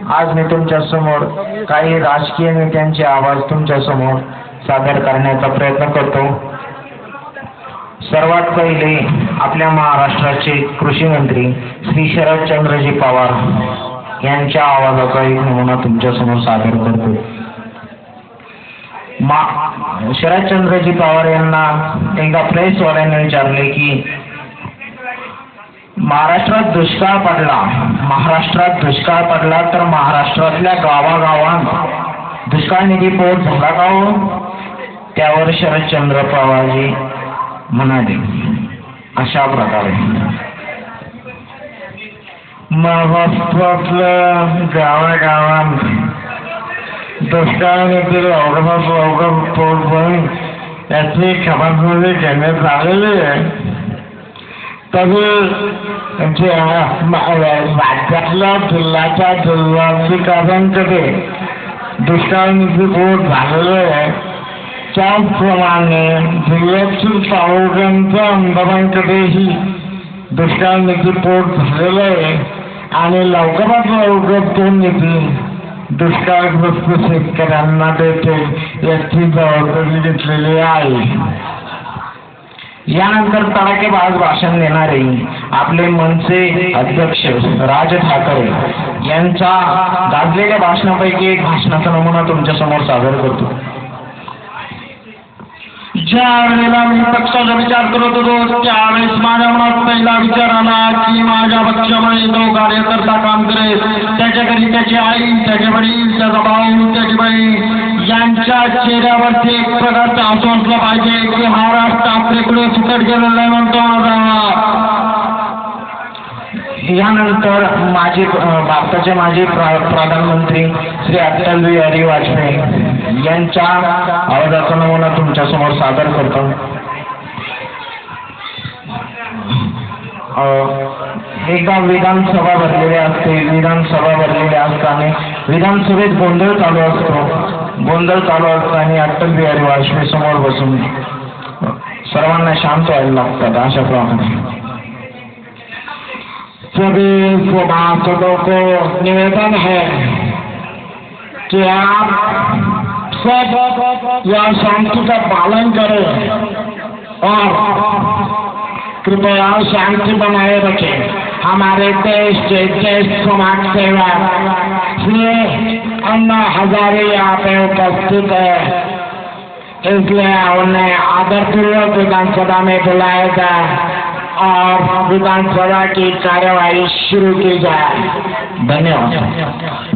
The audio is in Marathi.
आज मी तुमच्या समोर काही राजकीय नेत्यांचे आवाज तुमच्या समोर सादर करण्याचा प्रयत्न करतो। सर्वात पहिले आपल्या महाराष्ट्राचे कृषी मंत्री श्री शरदचंद्रजी पवार यांच्या आवाजाचा एक नमुना तुमच्या समोर सादर करतो। शरदचंद्रजी पवार यांना एकदा प्रेसवाल्यांनी विचारले की महाराष्ट्रात दुष्काळ पडला तर महाराष्ट्रातल्या गावागावांत दुष्काळ निधी पोट झाला का हो? त्यावर शरदचंद्र पवारजी म्हणाले अशा प्रकारे, महाराष्ट्रातल्या गावागावांत दुष्काळ निधी लवकरात पोट भरून याची खबरदारी घेण्यात आलेली आहे। तरी राज्यातल्या जिल्हाधिकाऱ्यांकडे दुष्काळ निधी पोट झालेले आहे, त्याचप्रमाणे जिल्ह्यातील तालुक्यांच्या आमदारांकडेही दुष्काळ निधी पोट झालेला आहे आणि लवकरात लवकर तो निधी दुष्काळग्रस्त शेतकऱ्यांना देतील याची जबाबदारी घेतलेली आहे। यानंतर तडाखेबाज भाषण देणारे आपले मनसे अध्यक्ष राज ठाकरे यांच्या गाजलेल्या भाषणापैकी एक भाषणाचा नमुना तुमच्या समोर सादर करतो। ज्या वेळेला मी पक्षाचा विचार करत होतो त्यावेळेस माझ्या मनात पहिला विचार आला की माझ्या पक्षामुळे जो कार्यकर्ता काम करेल त्याच्या घरी त्याची आई, त्याचे वडील, त्याचा भाऊ, त्याची बहीण यांच्या चेहऱ्यावरती एक प्रकारचा हसू असला पाहिजे की महाराष्ट्र आपल्याकडे फुकट गेलेला आहे म्हणतो माझा। यानंतर भारताचे माजी प्रधानमंत्री श्री अटल बिहारी वाजपेयी यांच्या आवाजाचा नमुना तुमच्या समोर सादर करतो। एकदा विधानसभा भरलेली असते, विधानसभा भरलेली असताना विधानसभेत गोंधळ चालू असताना अटल बिहारी वाजपेयी समोर बसून सर्वांना शांत व्हायला लागतात अशा प्रमाणे। सभी सभासदों को निवेदन है कि आप सब यह शांति का पालन करें और कृपया शांति बनाए रखें। हमारे देश के ज्येष्ठ समाज सेवक श्री अन्ना हजारे यहाँ पे उपस्थित है, इसलिए उन्हें आदरपूर्वक विधानसभा में बुलाया जाए और विधानसभा की कार्यवाही शुरू की जाए। धन्यवाद।